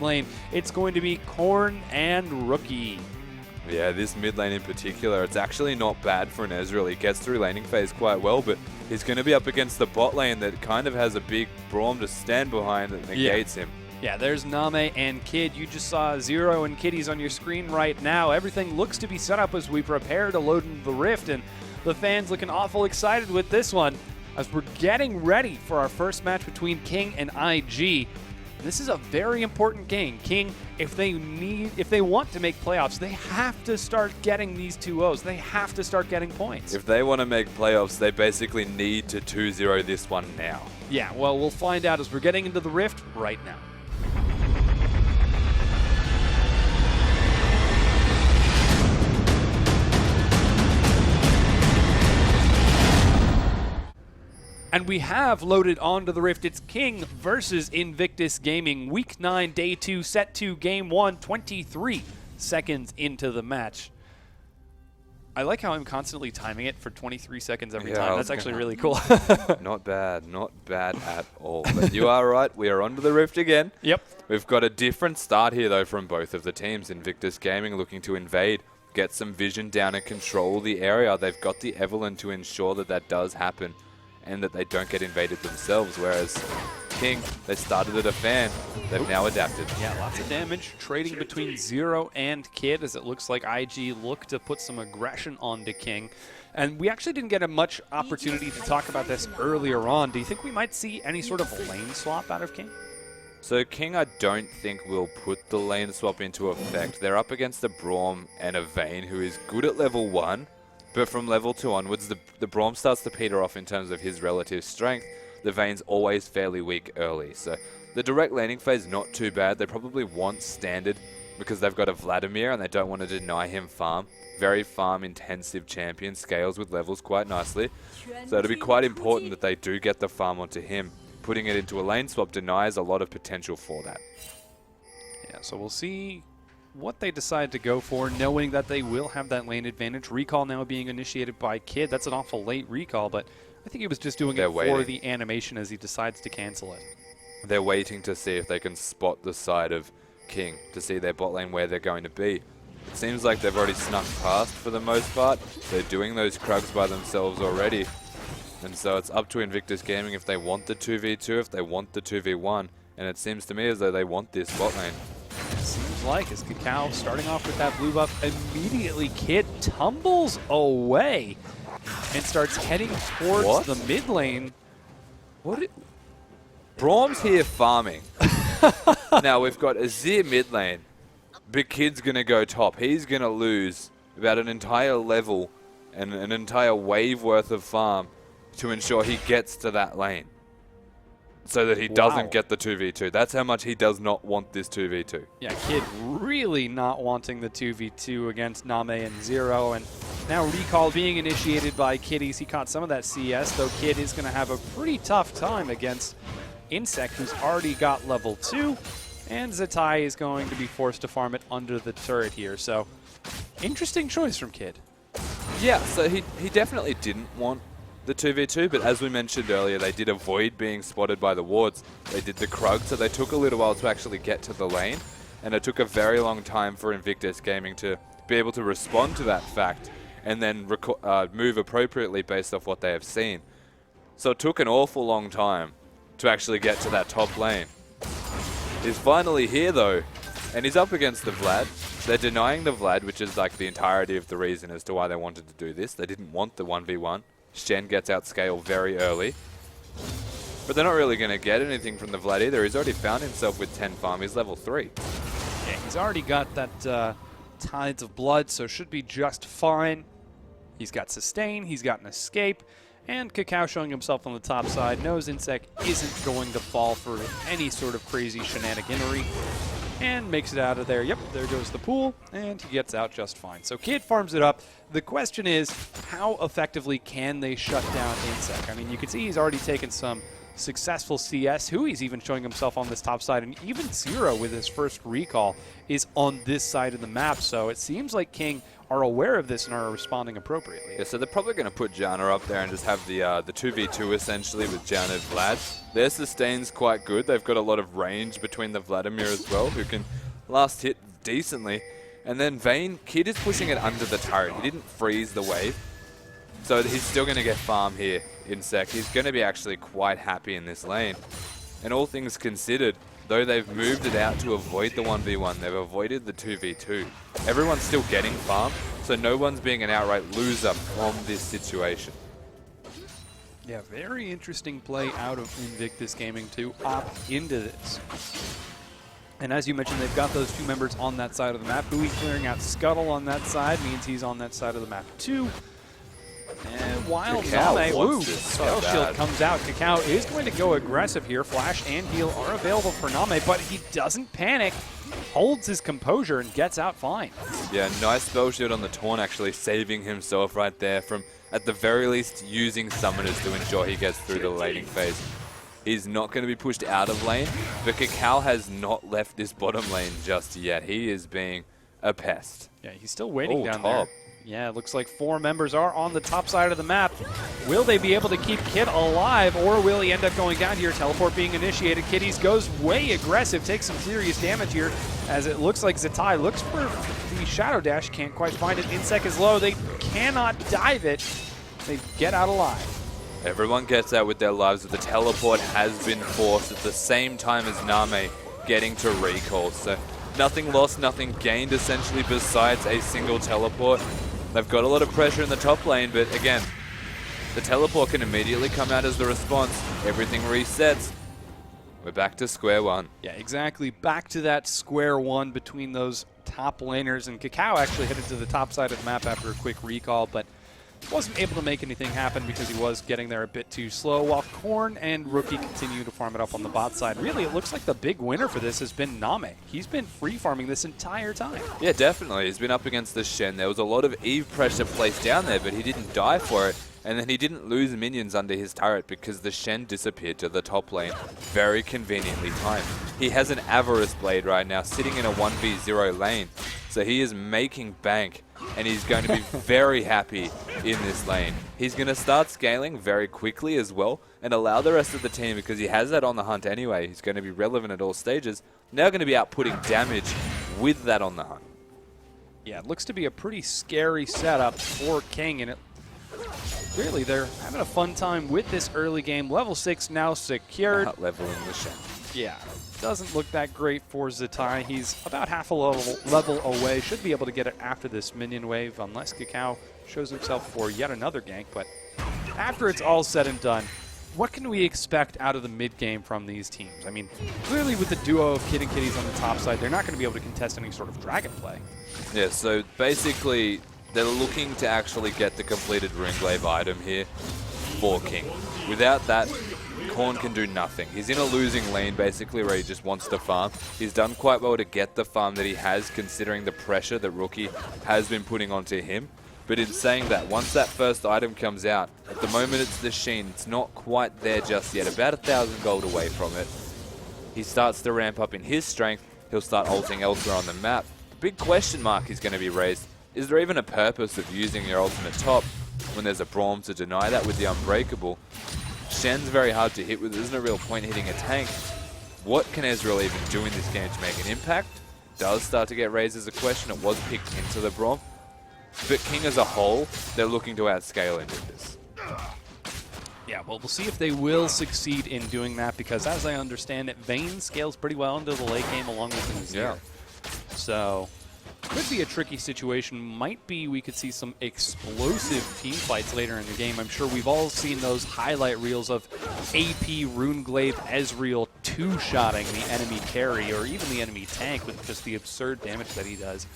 lane, it's going to be Corn and Rookie. Yeah, this mid lane in particular, it's actually not bad for an Ezreal. He gets through laning phase quite well, but he's going to be up against the bot lane that kind of has a big Braum to stand behind that negates him. Yeah, there's Namei and Kid. You just saw Zero and Kitties on your screen right now. Everything looks to be set up as we prepare to load into the Rift, and the fans looking awful excited with this one as we're getting ready for our first match between King and IG. This is a very important game. King, if they want to make playoffs, they have to start getting these 2-0s. They have to start getting points. If they want to make playoffs, they basically need to 2-0 this one now. Yeah, well, we'll find out as we're getting into the Rift right now. And we have loaded onto the Rift. It's King versus Invictus Gaming. Week 9, Day 2, Set 2, Game 1, 23 seconds into the match. I like how I'm constantly timing it for 23 seconds every time. That's actually really cool. Not bad at all. But you are right, we are onto the Rift again. Yep. We've got a different start here, though, from both of the teams. Invictus Gaming looking to invade, get some vision down and control the area. They've got the Evelynn to ensure that that does happen and that they don't get invaded themselves, whereas King, they started at a fan, they've now adapted. Yeah, lots of damage, trading between Zero and Kid, as it looks like IG look to put some aggression onto King. And we actually didn't get a much opportunity to talk about this earlier on. Do you think we might see any sort of lane swap out of King? So King, I don't think will put the lane swap into effect. They're up against a Braum and a Vayne who is good at level 1, but from level 2 onwards, the Braum starts to peter off in terms of his relative strength. The Vayne's always fairly weak early. So the direct laning phase, not too bad. They probably want standard because they've got a Vladimir and they don't want to deny him farm. Very farm-intensive champion, scales with levels quite nicely. So it'll be quite important that they do get the farm onto him. Putting it into a lane swap denies a lot of potential for that. Yeah, so we'll see what they decide to go for, knowing that they will have that lane advantage. Recall now being initiated by Kid. That's an awful late recall, but I think he was just doing it for the animation as he decides to cancel it. They're waiting to see if they can spot the side of King, to see their bot lane where they're going to be. It seems like they've already snuck past for the most part. They're doing those Krugs by themselves already. And so it's up to Invictus Gaming if they want the 2v2, if they want the 2v1. And it seems to me as though they want this bot lane. Seems like, as Kakao starting off with that blue buff, immediately Kid tumbles away and starts heading towards the mid lane. Braum's here farming. Now we've got Azir mid lane, but Kid's going to go top. He's going to lose about an entire level and an entire wave worth of farm to ensure he gets to that lane, so that he doesn't get the 2v2. That's how much he does not want this 2v2. Yeah, Kid really not wanting the 2v2 against Namei and Zero, and now recall being initiated by Kitties. He caught some of that CS, though Kid is going to have a pretty tough time against Insec, who's already got level 2, and Zatai is going to be forced to farm it under the turret here. So, interesting choice from Kid. Yeah, so he definitely didn't want the 2v2, but as we mentioned earlier, they did avoid being spotted by the wards. They did the Krug, so they took a little while to actually get to the lane, and it took a very long time for Invictus Gaming to be able to respond to that fact and then move appropriately based off what they have seen. So it took an awful long time to actually get to that top lane. He's finally here though, and he's up against the Vlad. They're denying the Vlad, which is like the entirety of the reason as to why they wanted to do this. They didn't want the 1v1. Shen gets outscaled very early. But they're not really going to get anything from the Vlad either. He's already found himself with 10 farm. He's level 3. Yeah, he's already got that Tides of Blood, so should be just fine. He's got sustain, he's got an escape, and Kakao showing himself on the top side. Knows Insec isn't going to fall for any sort of crazy shenaniganery, and makes it out of there. Yep, there goes the pool, and he gets out just fine. So Kid farms it up. The question is, how effectively can they shut down Insec? I mean, you can see he's already taken some successful CS. Hui's even showing himself on this top side, and even Zero with his first recall is on this side of the map. So it seems like King are aware of this and are responding appropriately. Yeah, so they're probably going to put Jana up there and just have the 2v2 essentially with Jana and Vlad. Their sustain's quite good. They've got a lot of range between the Vladimir as well, who can last hit decently. And then Vayne, Kid is pushing it under the turret. He didn't freeze the wave. So he's still going to get farm here in Insec. He's going to be actually quite happy in this lane. And all things considered, though they've moved it out to avoid the 1v1, they've avoided the 2v2. Everyone's still getting farm, so no one's being an outright loser from this situation. Yeah, very interesting play out of Invictus Gaming to opt into this. And as you mentioned, they've got those two members on that side of the map. Hui clearing out Scuttle on that side means he's on that side of the map too. And while Namei, Spell Shield comes out, Kakao is going to go aggressive here. Flash and heal are available for Namei, but he doesn't panic, holds his composure, and gets out fine. Yeah, nice Spell Shield on the Taunt, actually saving himself right there from, at the very least, using summoners to ensure he gets through the laning phase. He's not going to be pushed out of lane, but Kakao has not left this bottom lane just yet. He is being a pest. Yeah, he's still waiting down there. Yeah, it looks like 4 members are on the top side of the map. Will they be able to keep Kid alive, or will he end up going down here? Teleport being initiated. Kiddies goes way aggressive, takes some serious damage here, as it looks like Zatai looks for the Shadow Dash, can't quite find it. Insec is low. They cannot dive it. They get out alive. Everyone gets out with their lives, but the teleport has been forced at the same time as Namei getting to recall. So nothing lost, nothing gained, essentially, besides a single teleport. They've got a lot of pressure in the top lane, but again, the teleport can immediately come out as the response. Everything resets. We're back to square one. Yeah, exactly. Back to that square one between those top laners. And Kakao actually headed to the top side of the map after a quick recall, but wasn't able to make anything happen because he was getting there a bit too slow, while Korn and Rookie continue to farm it up on the bot side. Really, it looks like the big winner for this has been Namei. He's been free farming this entire time. Yeah, definitely. He's been up against the Shen. There was a lot of Eve pressure placed down there, but he didn't die for it. And then he didn't lose minions under his turret because the Shen disappeared to the top lane. Very conveniently timed. He has an Avarice Blade right now sitting in a 1v0 lane. So he is making bank, and he's going to be very happy in this lane. He's going to start scaling very quickly as well and allow the rest of the team, because he has that on the hunt anyway. He's going to be relevant at all stages. Now going to be outputting damage with that on the hunt. Yeah, it looks to be a pretty scary setup for King, and really, they're having a fun time with this early game. Level 6 now secured. Not leveling the Shen. Yeah, doesn't look that great for Zatai. He's about half a level away. Should be able to get it after this minion wave, unless Kakao shows himself for yet another gank. But after it's all said and done, what can we expect out of the mid game from these teams? I mean, clearly with the duo of Kid and Kitties on the top side, they're not going to be able to contest any sort of dragon play. Yeah, so basically, they're looking to actually get the completed Runeglaive item here for King. Without that, Korn can do nothing. He's in a losing lane, basically, where he just wants to farm. He's done quite well to get the farm that he has, considering the pressure that Rookie has been putting onto him. But in saying that, once that first item comes out, at the moment it's the Sheen. It's not quite there just yet, about 1,000 gold away from it. He starts to ramp up in his strength. He'll start ulting elsewhere on the map. The big question mark is going to be raised. Is there even a purpose of using your ultimate top when there's a Braum to deny that with the Unbreakable? Shen's very hard to hit with. There isn't a real point hitting a tank. What can Ezreal even do in this game to make an impact? Does start to get raised as a question. It was picked into the Braum. But King as a whole, they're looking to outscale Invictus. Yeah, well, we'll see if they will succeed in doing that, because as I understand it, Vayne scales pretty well into the late game along with Insec. Yeah. So could be a tricky situation. Might be we could see some explosive team fights later in the game. I'm sure we've all seen those highlight reels of AP Runeglaive Ezreal two-shotting the enemy carry or even the enemy tank with just the absurd damage that he does.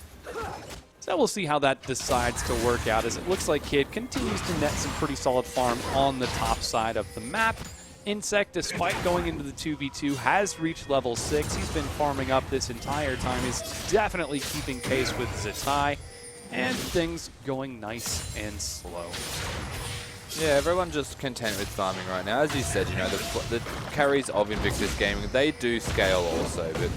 So we'll see how that decides to work out, as it looks like Kid continues to net some pretty solid farm on the top side of the map. Insec, despite going into the 2v2, has reached level 6. He's been farming up this entire time. He's definitely keeping pace with Zatai, and things going nice and slow. Yeah, everyone just content with farming right now. As you said, you know, the carries of Invictus Gaming, they do scale also, but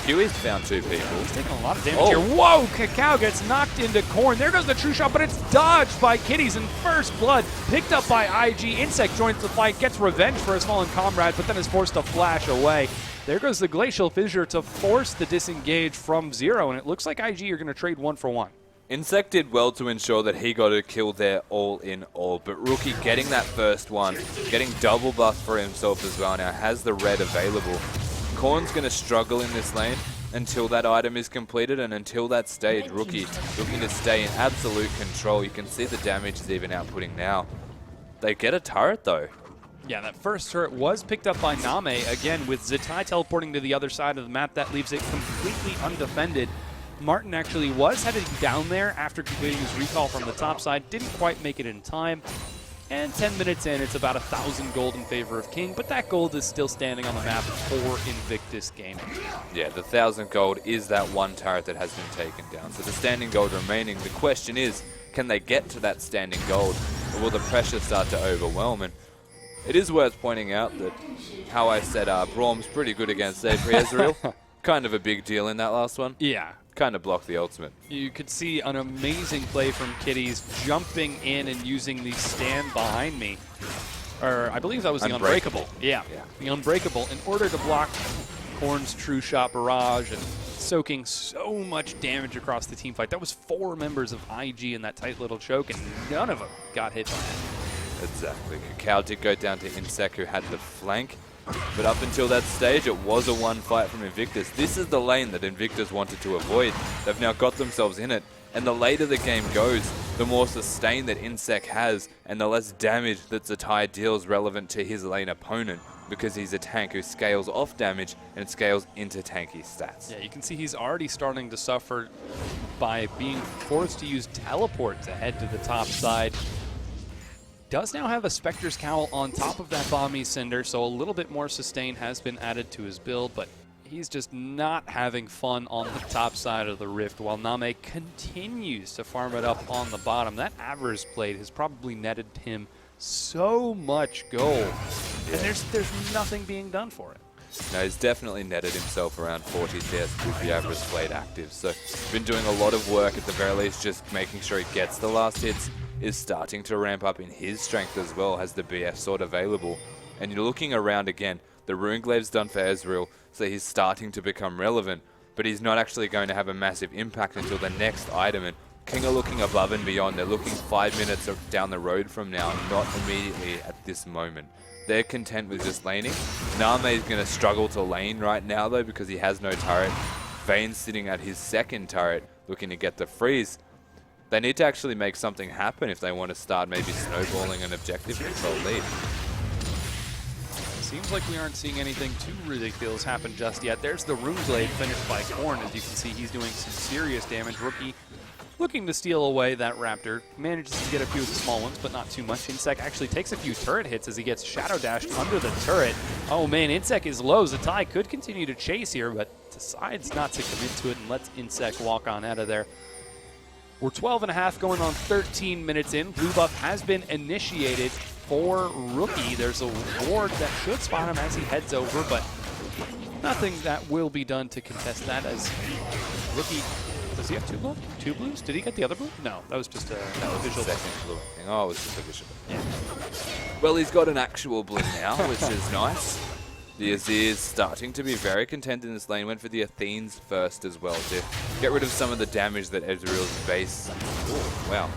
QI's found 2 people. He's taking a lot of damage here. Whoa, Kakao gets knocked into Corn. There goes the true shot, but it's dodged by Kitties in first blood. Picked up by IG. Insec joins the fight, gets revenge for his fallen comrade, but then is forced to flash away. There goes the Glacial Fissure to force the disengage from Zero, and it looks like IG are going to trade 1 for 1. Insec did well to ensure that he got a kill there all in all, but Rookie getting that first one, getting double buff for himself as well now, has the red available. Korn's going to struggle in this lane until that item is completed, and until that stage, Rookie looking to stay in absolute control. You can see the damage he's even outputting now. They get a turret though. Yeah, that first turret was picked up by Namei, again with Zatai teleporting to the other side of the map. That leaves it completely undefended. Martin actually was headed down there after completing his recall from the top side, didn't quite make it in time. And 10 minutes in, it's about 1,000 gold in favor of King, but that gold is still standing on the map for Invictus Gaming. Yeah, the 1,000 gold is that one turret that has been taken down. So the standing gold remaining. The question is, can they get to that standing gold, or will the pressure start to overwhelm? And it is worth pointing out that how I said Braum's pretty good against Ezreal. Kind of a big deal in that last one. Yeah. Kind of blocked the ultimate. You could see an amazing play from Kitties jumping in and using the stand behind me. Or I believe that was the Unbreakable. Yeah, the Unbreakable in order to block Korn's True Shot Barrage and soaking so much damage across the team fight. That was 4 members of IG in that tight little choke, and none of them got hit by it. Exactly. Kakao did go down to Insec, who had the flank. But up until that stage, it was a 1 fight from Invictus. This is the lane that Invictus wanted to avoid. They've now got themselves in it. And the later the game goes, the more sustain that Insec has, and the less damage that Zatai deals relevant to his lane opponent, because he's a tank who scales off damage and scales into tanky stats. Yeah, you can see he's already starting to suffer by being forced to use teleport to head to the top side. Does now have a Spectre's Cowl on top of that Bomby Cinder, so a little bit more sustain has been added to his build, but he's just not having fun on the top side of the Rift, while Namei continues to farm it up on the bottom. That Avers Blade has probably netted him so much gold, and there's nothing being done for it. No, he's definitely netted himself around 40 CS with the Avers Blade active, so been doing a lot of work at the very least, just making sure he gets the last hits. Is starting to ramp up in his strength as well, has the BF sword available. And you're looking around again, the Runeglave's done for Ezreal, so he's starting to become relevant, but he's not actually going to have a massive impact until the next item. And King are looking above and beyond. They're looking 5 minutes down the road from now, not immediately at this moment. They're content with just laning. Namei is going to struggle to lane right now though, because he has no turret. Vayne's sitting at his second turret, looking to get the freeze. They need to actually make something happen if they want to start maybe snowballing an objective control lead. Seems like we aren't seeing anything too ridiculous happen just yet. There's the Rune Blade finished by Korn. As you can see, he's doing some serious damage. Rookie looking to steal away that Raptor. Manages to get a few of the small ones, but not too much. Insec actually takes a few turret hits as he gets Shadow Dashed under the turret. Oh man, Insec is low. Zatai could continue to chase here, but decides not to commit to it and lets Insec walk on out of there. We're 12.5 going on 13 minutes in. Blue buff has been initiated for Rookie. There's a ward that should spot him as he heads over, but nothing that will be done to contest that as Rookie... Does he have 2 blue? 2 blues? Did he get the other blue? No, that was just a visual. Second blue. Oh, it was just a visual. Yeah. Well, he's got an actual blue now, which is nice. The Azir is starting to be very content in this lane. Went for the Athenes first as well to get rid of some of the damage that Ezreal's base. Ooh, wow.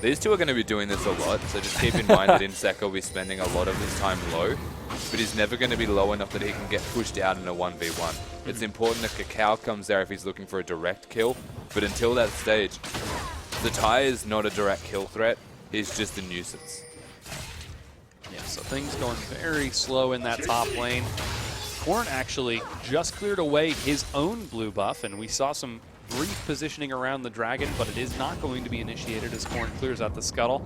These two are going to be doing this a lot, so just keep in mind that Insec will be spending a lot of his time low, but he's never going to be low enough that he can get pushed out in a 1v1. It's important that Kakao comes there if he's looking for a direct kill, but until that stage, Zatai is not a direct kill threat, he's just a nuisance. Yeah, so things going very slow in that top lane. Korn actually just cleared away his own blue buff, and we saw some brief positioning around the dragon, but it is not going to be initiated as Korn clears out the scuttle.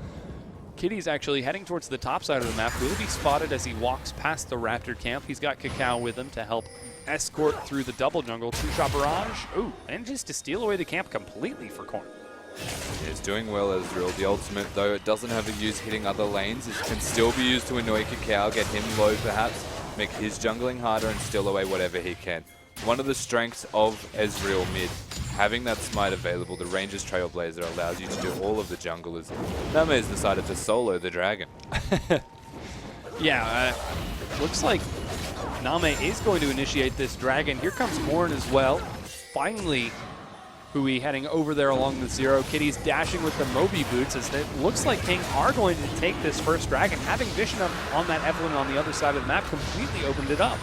Kitty's actually heading towards the top side of the map. Will be spotted as he walks past the Raptor camp. He's got Kakao with him to help escort through the double jungle. 2-shot barrage. Ooh, manages to steal away the camp completely for Korn. It's doing well as real. The ultimate, though, it doesn't have a use hitting other lanes. It can still be used to annoy Kakao, get him low perhaps, make his jungling harder and steal away whatever he can. One of the strengths of Ezreal mid, having that smite available, the Ranger's Trailblazer allows you to do all of the junglers. Namei has decided to solo the dragon. Yeah, looks like Namei is going to initiate this dragon. Here comes Corn as well. Finally, Hui heading over there along the zero. Kitty's dashing with the Moby boots as it looks like King are going to take this first dragon. Having vision on that Evelyn on the other side of the map completely opened it up.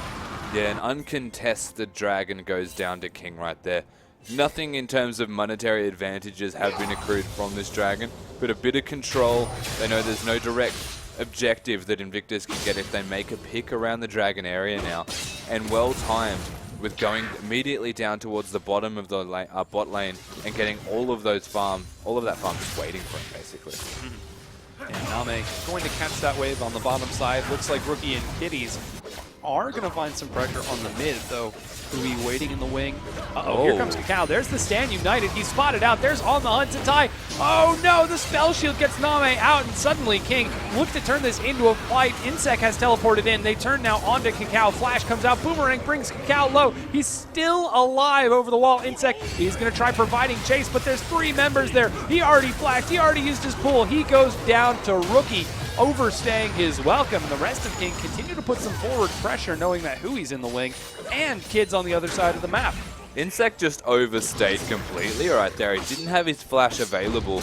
Yeah, an uncontested dragon goes down to King right there. Nothing in terms of monetary advantages have been accrued from this dragon, but a bit of control. They know there's no direct objective that Invictus can get if they make a pick around the dragon area now, and well timed with going immediately down towards the bottom of the bot lane and getting all of that farm just waiting for him basically. And Namei going to catch that wave on the bottom side. Looks like Rookie and Kitties are going to find some pressure on the mid, though. Hui waiting in the wing. Uh-oh, here comes Kakao. There's the stand united. He's spotted out. There's on the hunt to tie. Oh no, the spell shield gets Namei out, and suddenly King look to turn this into a fight. Insec has teleported in. They turn now onto Kakao. Flash comes out. Boomerang brings Kakao low. He's still alive over the wall. Insec, he's going to try providing chase, but there's 3 members there. He already flashed. He already used his pull. He goes down to Rookie, overstaying his welcome. The rest of King continue to put some forward pressure, knowing that Hui's in the wing and Kid's on the other side of the map. Insec just overstayed completely right there. He didn't have his flash available.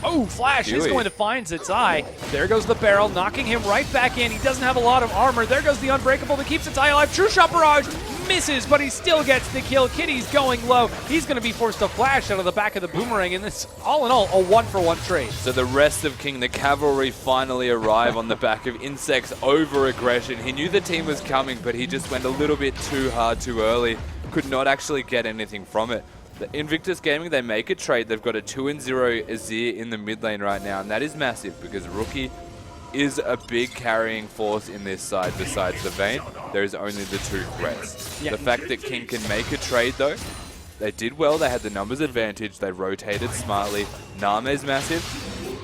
Oh, Flash is going to find Zitai. There goes the barrel, knocking him right back in. He doesn't have a lot of armor. There goes the Unbreakable that keeps Zitai alive. True Shot Barrage misses, but he still gets the kill. Kitty's going low. He's going to be forced to flash out of the back of the Boomerang, and this, all in all, a 1-for-1 trade. So the rest of King, the cavalry, finally arrive on the back of Insec's over-aggression. He knew the team was coming, but he just went a little bit too hard too early. Could not actually get anything from it. The Invictus Gaming, they make a trade. They've got a 2-0 Azir in the mid lane right now, and that is massive because Rookie is a big carrying force in this side besides the Vayne. There is only the 2 threats. Yeah. The fact that King can make a trade, though, they did well. They had the numbers advantage. They rotated smartly. Namei's massive.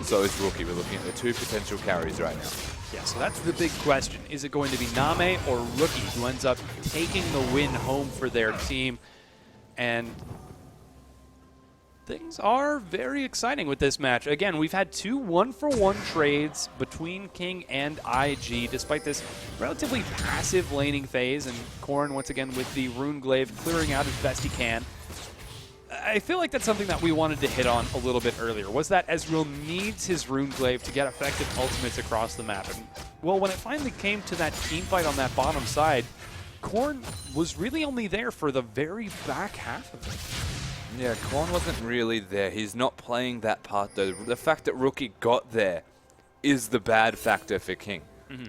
So is Rookie. We're looking at the 2 potential carries right now. Yeah, so that's the big question. Is it going to be Namei or Rookie who ends up taking the win home for their team? And things are very exciting with this match. Again, we've had 2 1-for-1 trades between King and IG, despite this relatively passive laning phase, and Corn once again with the Rune Glaive clearing out as best he can. I feel like that's something that we wanted to hit on a little bit earlier, was that Ezreal needs his Rune Glaive to get effective ultimates across the map. And, well, when it finally came to that team fight on that bottom side, Corn was really only there for the very back half of it. Yeah, Corn wasn't really there. He's not playing that part, though. The fact that Rookie got there is the bad factor for King.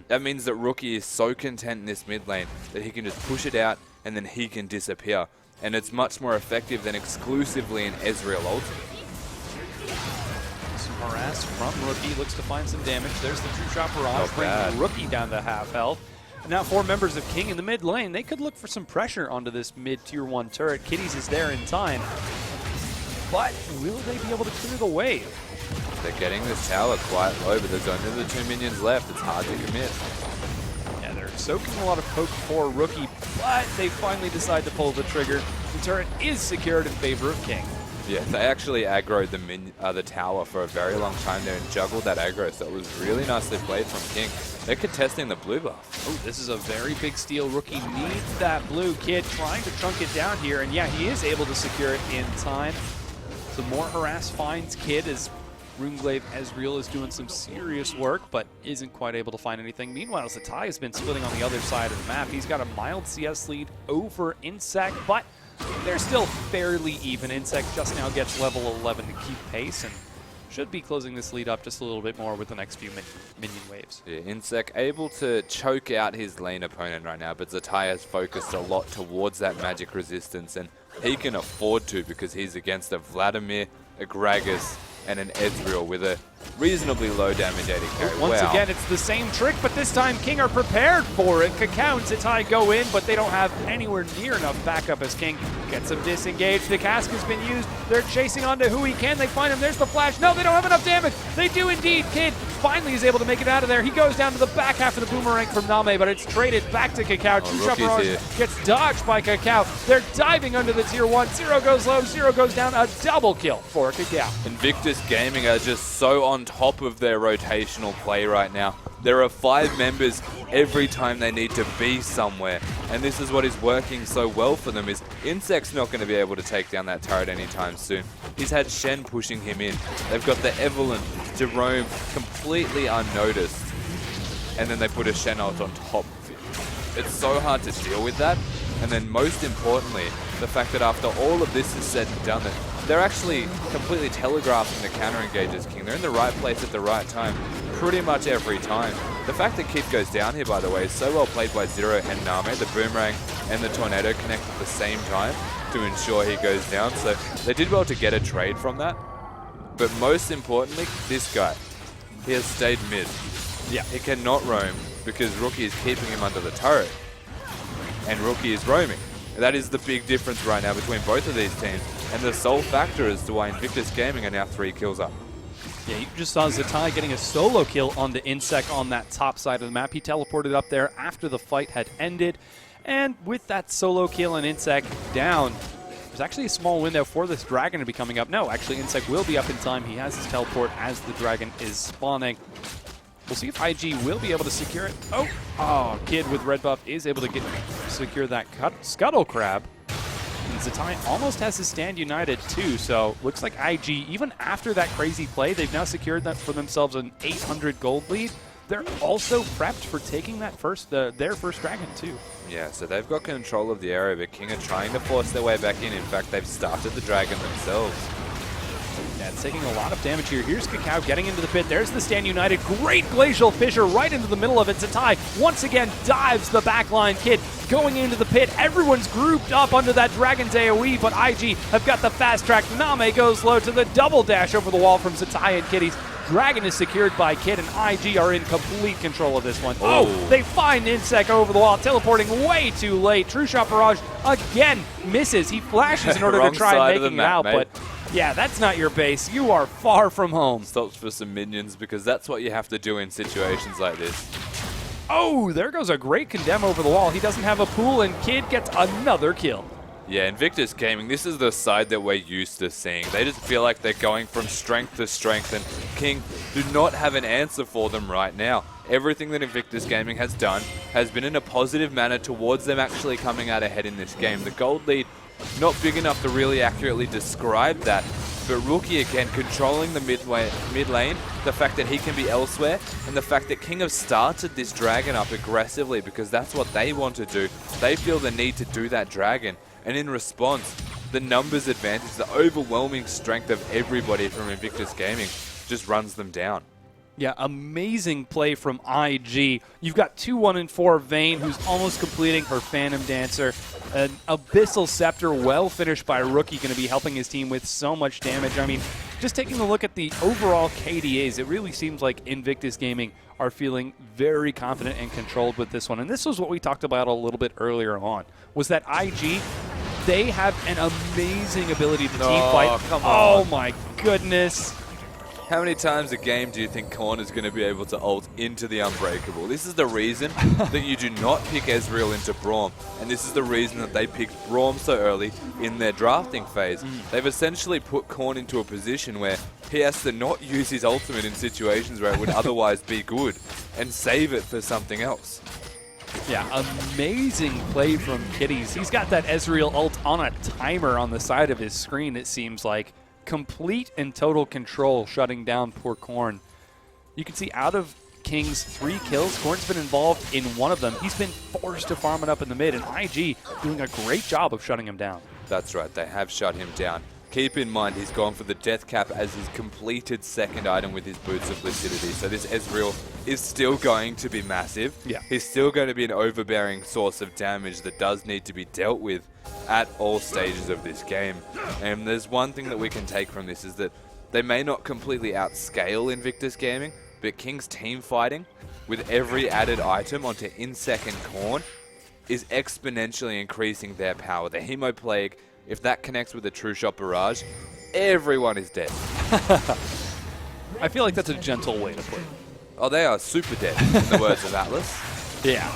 That means that Rookie is so content in this mid lane that he can just push it out and then he can disappear. And it's much more effective than exclusively an Ezreal ultimate. Some harass from Rookie, looks to find some damage. There's the True Shot Barrage, bringing Rookie down to half health. And now 4 members of King in the mid lane. They could look for some pressure onto this mid tier 1 turret. Kitties is there in time. But will they be able to clear the wave? They're getting this tower quite low, but there's only the 2 minions left. It's hard to commit. Yeah, they're soaking a lot of poke for Rookie, but they finally decide to pull the trigger. The turret is secured in favor of King. Yeah, they actually aggroed the tower for a very long time there and juggled that aggro, so it was really nicely played from King. They're contesting the blue buff. Oh, this is a very big steal. Rookie needs that blue. Kid trying to chunk it down here, and yeah, he is able to secure it in time. Some more harass finds Kid as Runeglaive Ezreal is doing some serious work, but isn't quite able to find anything. Meanwhile, Zitai has been splitting on the other side of the map. He's got a mild CS lead over Insec, but they're still fairly even. Insec just now gets level 11 to keep pace and should be closing this lead up just a little bit more with the next few minion waves. Yeah, Insec able to choke out his lane opponent right now, but Zitai has focused a lot towards that magic resistance, and he can afford to because he's against a Vladimir, a Gragas, and an Ezreal with a reasonably low damage AD carry. Once again, it's the same trick, but this time King are prepared for it. Kakao and Zitai go in, but they don't have anywhere near enough backup as King Gets him disengaged. The cask has been used. They're chasing onto who he can. They find him. There's the flash. No, they don't have enough damage. They do indeed. Kid finally is able to make it out of there. He goes down to the back half of the boomerang from Namei, but it's traded back to Kakao. Gets dodged by Kakao. They're diving under the tier 1. Zero goes low. Zero goes down. A double kill for Kakao. Invictus Gaming are just so on top of their rotational play right now. There are 5 members every time they need to be somewhere, and this is what is working so well for them. Is Insec's not going to be able to take down that turret anytime soon. He's had Shen pushing him in. They've got the Evelyn to roam completely unnoticed, and then they put a Shen ult on top of it. It's so hard to deal with that, and then most importantly, the fact that after all of this is said and done, that they're actually completely telegraphing the counter engages King. They're in the right place at the right time pretty much every time. The fact that Kid goes down here, by the way, is so well played by Zero and Namei. The boomerang and the tornado connect at the same time to ensure he goes down. So they did well to get a trade from that. But most importantly, this guy, he has stayed mid. Yeah. He cannot roam because Rookie is keeping him under the turret. And Rookie is roaming. That is the big difference right now between both of these teams. And the sole factor as to why Invictus Gaming are now 3 kills up. Yeah, you just saw Zatai getting a solo kill on the Insec on that top side of the map. He teleported up there after the fight had ended. And with that solo kill and Insec down, there's actually a small window for this dragon to be coming up. No, actually Insec will be up in time. He has his teleport as the dragon is spawning. We'll see if IG will be able to secure it. Oh, Kid with red buff is able to secure that Scuttle Crab. And Zatai almost has his stand united too, so looks like IG, even after that crazy play, they've now secured that for themselves an 800 gold lead. They're also prepped for taking that their first dragon too. Yeah, so they've got control of the area, but King are trying to force their way back in. In fact, they've started the dragon themselves. Yeah, it's taking a lot of damage here. Here's Kakao getting into the pit. There's the stand united. Great glacial fissure right into the middle of it. Zatai once again dives the backline. Kid going into the pit. Everyone's grouped up under that Dragon's AoE, but IG have got the fast track. Namei goes low to the double dash over the wall from Zatai and Kitties. Dragon is secured by Kid, and IG are in complete control of this one. Oh, they find Insec over the wall, teleporting way too late. True Shot Barrage again misses. He flashes in order to try and making it out, but yeah, that's not your base. You are far from home. Stops for some minions because that's what you have to do in situations like this. Oh, there goes a great condemn over the wall. He doesn't have a pool, and Kid gets another kill. Yeah, Invictus Gaming, this is the side that we're used to seeing. They just feel like they're going from strength to strength, and King do not have an answer for them right now. Everything that Invictus Gaming has done has been in a positive manner towards them actually coming out ahead in this game. The gold lead, not big enough to really accurately describe that, but Rookie again controlling the mid lane, the fact that he can be elsewhere, and the fact that King have started this dragon up aggressively because that's what they want to do. They feel the need to do that dragon. And in response, the numbers advantage, the overwhelming strength of everybody from Invictus Gaming just runs them down. Yeah, amazing play from IG. You've got 2-1-4 Vayne, who's almost completing her Phantom Dancer. An Abyssal Scepter, well finished by Rookie, going to be helping his team with so much damage. I mean, just taking a look at the overall KDAs, it really seems like Invictus Gaming are feeling very confident and controlled with this one. And this was what we talked about a little bit earlier on, was that IG, they have an amazing ability to team fight. Come on. Oh my goodness. How many times a game do you think Korn is going to be able to ult into the Unbreakable? This is the reason that you do not pick Ezreal into Braum, and this is the reason that they picked Braum so early in their drafting phase. They've essentially put Korn into a position where he has to not use his ultimate in situations where it would otherwise be good and save it for something else. Yeah, amazing play from Kitties. He's got that Ezreal ult on a timer on the side of his screen, it seems like. Complete and total control shutting down poor Korn. You can see out of King's 3 kills, Korn's been involved in one of them. He's been forced to farm it up in the mid, and IG doing a great job of shutting him down. That's right, they have shut him down. Keep in mind, he's gone for the Death Cap as his completed second item with his Boots of Lucidity. So this Ezreal is still going to be massive. Yeah. He's still going to be an overbearing source of damage that does need to be dealt with at all stages of this game. And there's one thing that we can take from this is that they may not completely outscale Invictus Gaming, but King's team fighting with every added item onto Insec and Korn is exponentially increasing their power. The Hemoplague If that connects with a true shot barrage, everyone is dead. I feel like that's a gentle way to put it. Oh, they are super dead, in the words of Atlas. Yeah.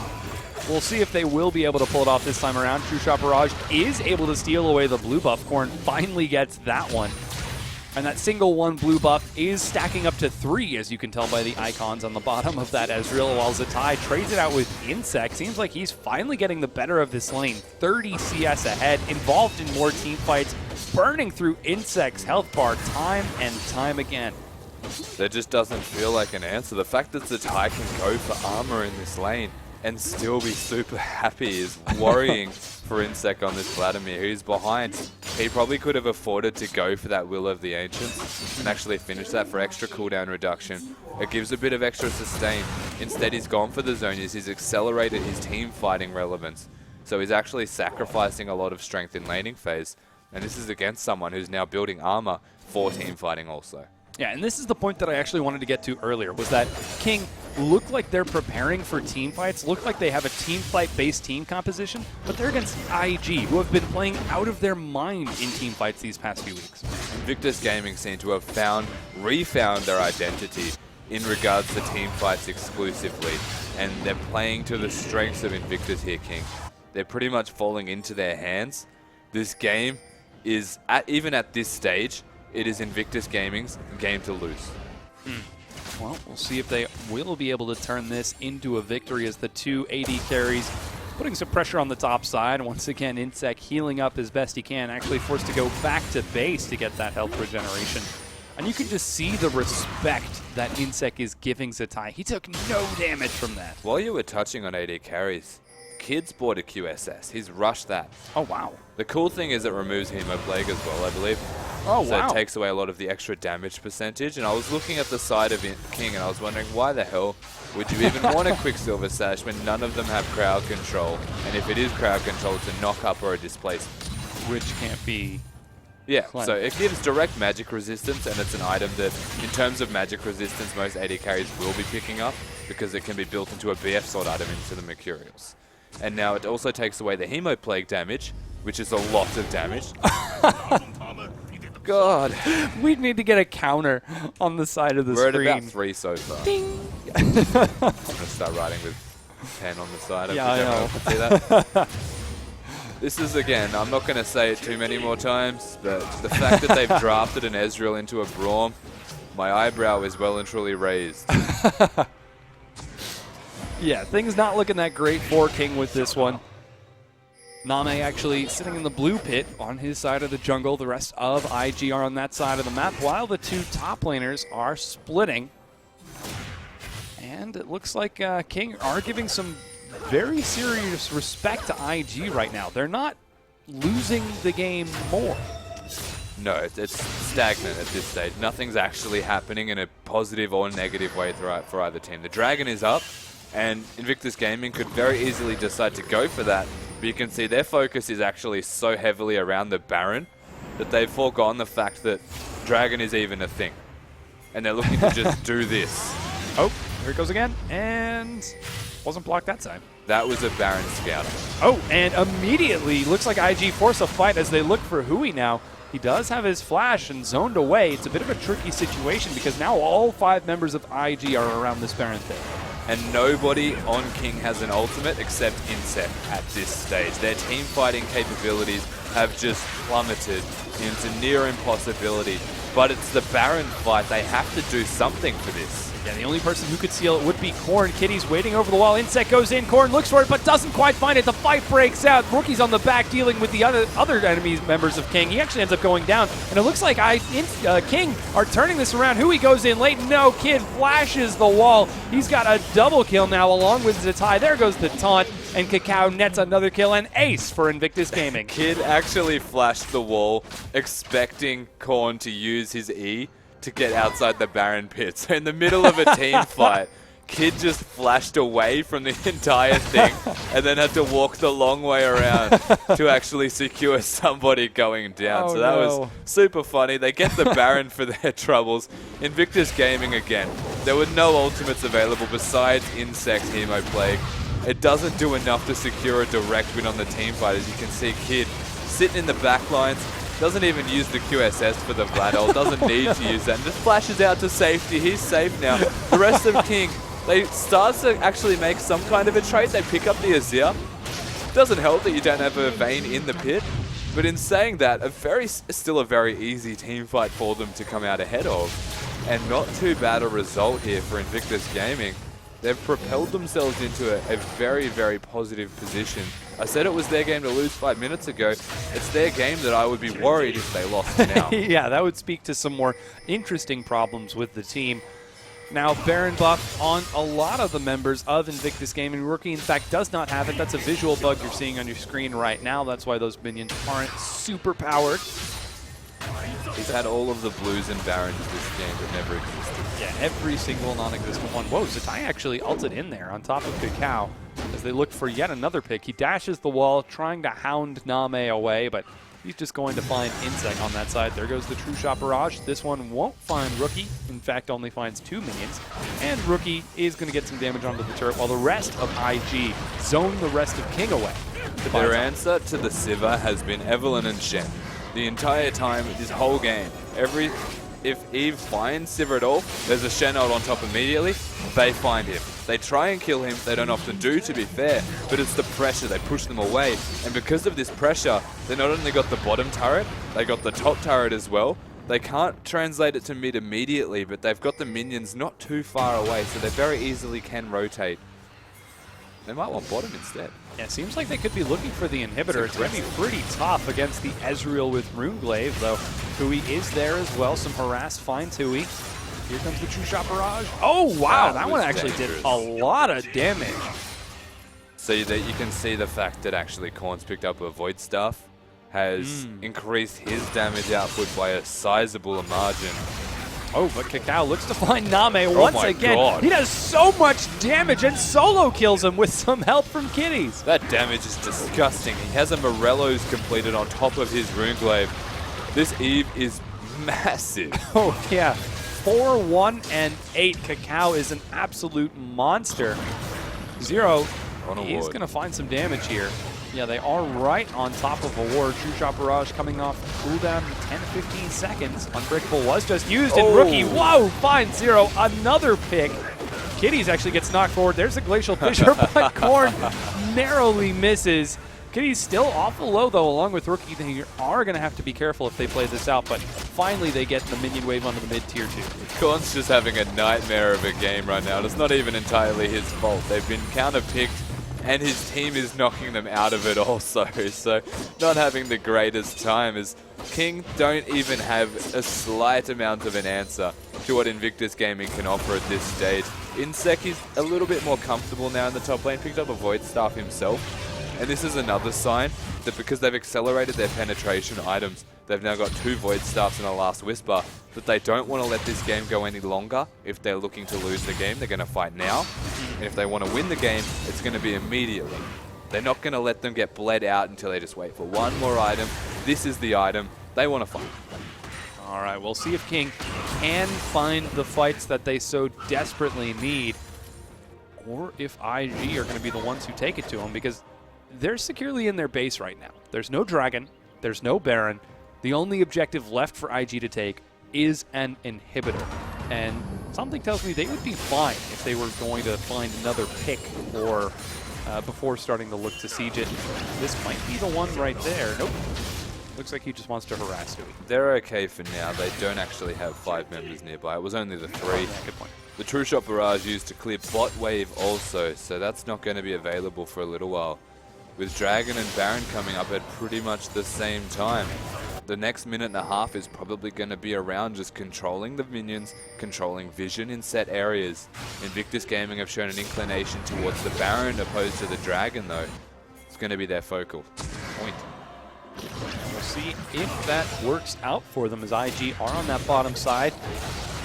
We'll see if they will be able to pull it off this time around. True Shot Barrage is able to steal away the blue buff. Corn finally gets that one. And that single one blue buff is stacking up to 3, as you can tell by the icons on the bottom of that Ezreal, while Zatai trades it out with Insec. Seems like he's finally getting the better of this lane. 30 CS ahead, involved in more team fights, burning through Insec's health bar time and time again. There just doesn't feel like an answer. The fact that Zatai can go for armor in this lane and still be super happy is worrying for Insec on this Vladimir, who's behind. He probably could have afforded to go for that Will of the Ancients and actually finish that for extra cooldown reduction. It gives a bit of extra sustain. Instead, he's gone for the Zonias. He's accelerated his team fighting relevance. So he's actually sacrificing a lot of strength in laning phase. And this is against someone who's now building armor for team fighting also. Yeah, and this is the point that I actually wanted to get to earlier, was that King looked like they're preparing for team fights, looked like they have a team fight-based team composition, but they're against IG, who have been playing out of their mind in team fights these past few weeks. Invictus Gaming seem to have refound their identity in regards to team fights exclusively, and they're playing to the strengths of Invictus here, King. They're pretty much falling into their hands. This game is, even at this stage, it is Invictus Gaming's game to lose. Well, we'll see if they will be able to turn this into a victory, as the two AD carries putting some pressure on the top side. Once again, Insec healing up as best he can, actually forced to go back to base to get that health regeneration. And you can just see the respect that Insec is giving Zatai. He took no damage from that. While you were touching on AD carries, Kid's bought a QSS. He's rushed that. Oh, wow. The cool thing is it removes Hemoplague as well, I believe. Oh, so wow. it takes away a lot of the extra damage percentage. And I was looking at the side of King and I was wondering, why the hell would you even want a Quicksilver Sash when none of them have crowd control? And if it is crowd control, it's a knock-up or a displacement. Which can't be... Yeah, claimed. so it gives direct magic resistance, and it's an item that, in terms of magic resistance, most AD carries will be picking up because it can be built into a BF sword item into the Mercurials. And now it also takes away the Hemoplague damage, which is a lot of damage. God. We need to get a counter on the side of the We're screen. at about 3 so far. Ding! I'm going to start writing with pen on the side. Yeah, I know. See that? This is, again, I'm not going to say it too many more times, but the fact that they've drafted an Ezreal into a Braum, my eyebrow is well and truly raised. Yeah, things not looking that great for King with this one. Namei actually sitting in the blue pit on his side of the jungle. The rest of IG are on that side of the map, while the two top laners are splitting. And it looks like King are giving some very serious respect to IG right now. They're not losing the game more. No, it's stagnant at this stage. Nothing's actually happening in a positive or negative way for either team. The Dragon is up, and Invictus Gaming could very easily decide to go for that. But you can see their focus is actually so heavily around the Baron that they've foregone the fact that Dragon is even a thing. And they're looking to just do this. Oh, here it goes again, and wasn't blocked that time. That was a Baron Scouter. Oh, and immediately looks like IG force a fight as they look for Hui now. He does have his flash and zoned away. It's a bit of a tricky situation because now all 5 members of IG are around this Baron pit. And nobody on King has an ultimate except Insec at this stage. Their team fighting capabilities have just plummeted into near impossibility. But it's the Baron fight. They have to do something for this. Yeah, the only person who could seal it would be Korn. Kitty's waiting over the wall. Insec goes in. Korn looks for it, but doesn't quite find it. The fight breaks out. Rookie's on the back dealing with the other enemies, members of King. He actually ends up going down. And it looks like King are turning this around. Hui goes in late. No, Kid flashes the wall. He's got a double kill now along with Zatai. There goes the taunt. And Kakao nets another kill and ace for Invictus Gaming. Kid actually flashed the wall, expecting Korn to use his E to get outside the Baron pit. So in the middle of a team fight, Kid just flashed away from the entire thing and then had to walk the long way around to actually secure somebody going down. Oh, so that no. was super funny. They get the Baron for their troubles. Invictus Gaming again. There were no ultimates available besides Insec's Hemoplague. It doesn't do enough to secure a direct win on the team fight. As you can see, Kid sitting in the back lines, doesn't even use the QSS for the Vladol, doesn't need to use that, and just flashes out to safety. He's safe now. The rest of King, they start to actually make some kind of a trade. They pick up the Azir. Doesn't help that you don't have a Vayne in the pit, but in saying that, still a very easy team fight for them to come out ahead of, and not too bad a result here for Invictus Gaming. They've propelled themselves into a very, very positive position. I said it was their game to lose 5 minutes ago. It's their game that I would be worried if they lost now. Yeah, that would speak to some more interesting problems with the team. Now, Baron buff on a lot of the members of Invictus Gaming. Rookie, in fact, does not have it. That's a visual bug you're seeing on your screen right now. That's why those minions aren't super powered. He's had all of the blues and Barons this game that never existed. Yeah, every single non-existent one. Whoa, Zatai actually ulted in there on top of Kakao as they look for yet another pick. He dashes the wall, trying to hound Namei away, but he's just going to find Insec on that side. There goes the True Shot Barrage. This one won't find Rookie. In fact, only finds 2 minions. And Rookie is going to get some damage onto the turret, while the rest of IG zone the rest of King away. Their answer to the Sivir has been Evelynn and Shen. The entire time, this whole game, if Eve finds Sivir at all, there's a Shen ult on top immediately, they find him. They try and kill him, they don't often do, to be fair, but it's the pressure, they push them away. And because of this pressure, they not only got the bottom turret, they got the top turret as well. They can't translate it to mid immediately, but they've got the minions not too far away, so they very easily can rotate. They might want bottom instead. Yeah, it seems like they could be looking for the inhibitor. It's going to be pretty tough against the Ezreal with Runeglaive, though. Tui is there as well. Some harass, fine Tui. Here comes the True Shot Barrage. Oh, wow, that one actually did a lot of damage. So that you can see the fact that actually Korn's picked up a Void Staff has increased his damage output by a sizable margin. Oh, but Kakao looks to find Namei once again. God. He does so much damage and solo kills him with some help from Kitties. That damage is disgusting. He has a Morello's completed on top of his Runeglaive. This Eve is massive. Oh, yeah. 4, 1, and 8. Kakao is an absolute monster. Zero, he's going to find some damage here. Yeah, they are right on top of a ward. True Shot Barrage coming off cooldown in 10 to 15 seconds. Unbreakable was just used, and Rookie, whoa, finds Zero. Another pick. Kitties actually gets knocked forward. There's a Glacial Fissure, but Korn narrowly misses. Kitties still awful low, though, along with Rookie. They are going to have to be careful if they play this out, but finally they get the minion wave onto the mid-tier 2. Korn's just having a nightmare of a game right now, and it's not even entirely his fault. They've been counter-picked, and his team is knocking them out of it also, so not having the greatest time as King don't even have a slight amount of an answer to what Invictus Gaming can offer at this stage. Insec is a little bit more comfortable now in the top lane, picked up a Void Staff himself, and this is another sign that because they've accelerated their penetration items, they've now got 2 Void Staffs and a Last Whisper, but they don't want to let this game go any longer. If they're looking to lose the game, they're going to fight now. And if they want to win the game, it's going to be immediately. They're not going to let them get bled out until they just wait for one more item. This is the item. They want to fight. All right, we'll see if King can find the fights that they so desperately need, or if IG are going to be the ones who take it to them, because they're securely in their base right now. There's no Dragon. There's no Baron. The only objective left for IG to take is an inhibitor. And something tells me they would be fine if they were going to find another pick or before starting to look to siege it. This might be the one right there. Nope. Looks like he just wants to harass Tui. They're okay for now. They don't actually have 5 members nearby. It was only the 3. Yeah, good point. The True Shot Barrage used to clear bot wave also, so that's not going to be available for a little while. With Dragon and Baron coming up at pretty much the same time, the next minute and a half is probably going to be around just controlling the minions, controlling vision in set areas. Invictus Gaming have shown an inclination towards the Baron opposed to the Dragon, though. It's going to be their focal point. We'll see if that works out for them as IG are on that bottom side.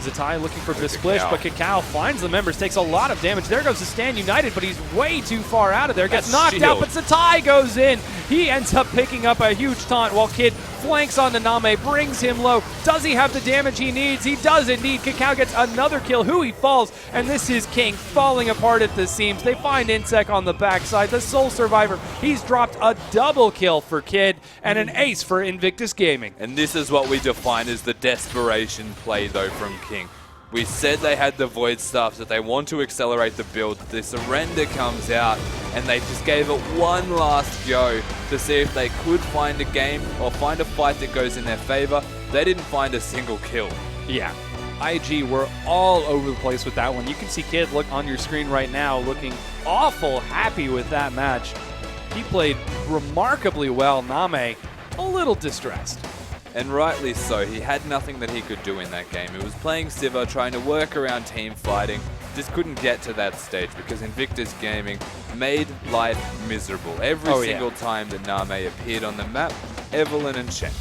Zatai looking for Bisplish, but Kakao finds the members, takes a lot of damage. There goes the Stand United, but he's way too far out of there. Gets knocked out, but Zatai goes in. He ends up picking up a huge taunt while Kid flanks onto Namei, brings him low. Does he have the damage he needs? He does indeed. Kakao gets another kill. He falls, and this is King falling apart at the seams. They find Insec on the backside. The sole survivor. He's dropped a double kill for Kid and an ace for Invictus Gaming. And this is what we define as the desperation play, though, from King. We said they had the Void stuff, that they want to accelerate the build. The surrender comes out, and they just gave it one last go to see if they could find a game or find a fight that goes in their favor. They didn't find a single kill. Yeah. IG were all over the place with that one. You can see Kid look on your screen right now looking awful happy with that match. He played remarkably well. Namei, a little distressed. And rightly so. He had nothing that he could do in that game. He was playing Siva, trying to work around team fighting. Just couldn't get to that stage because Invictus Gaming made life miserable. Every single time that Namei appeared on the map, Evelyn and Shen.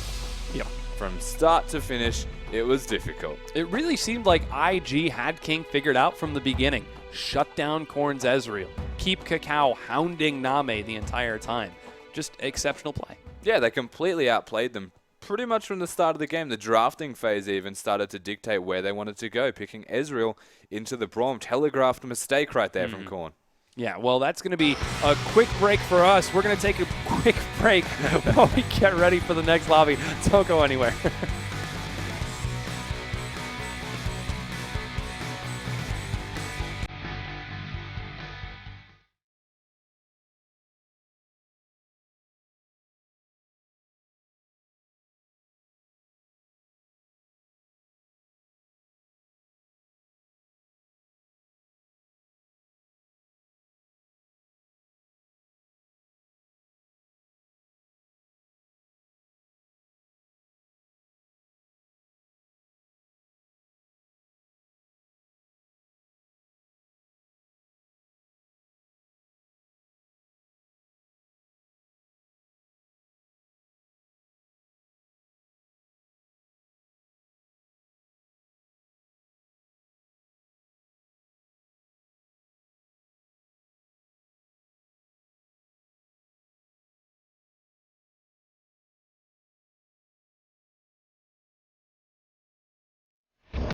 Yeah. From start to finish, it was difficult. It really seemed like IG had King figured out from the beginning. Shut down Korn's Ezreal. Keep Kakao hounding Namei the entire time. Just exceptional play. Yeah, they completely outplayed them. Pretty much from the start of the game, the drafting phase even started to dictate where they wanted to go, picking Ezreal into the Braum. Telegraphed mistake right there from Korn. Yeah, well, that's going to be a quick break for us. We're going to take a quick break while we get ready for the next lobby. Don't go anywhere.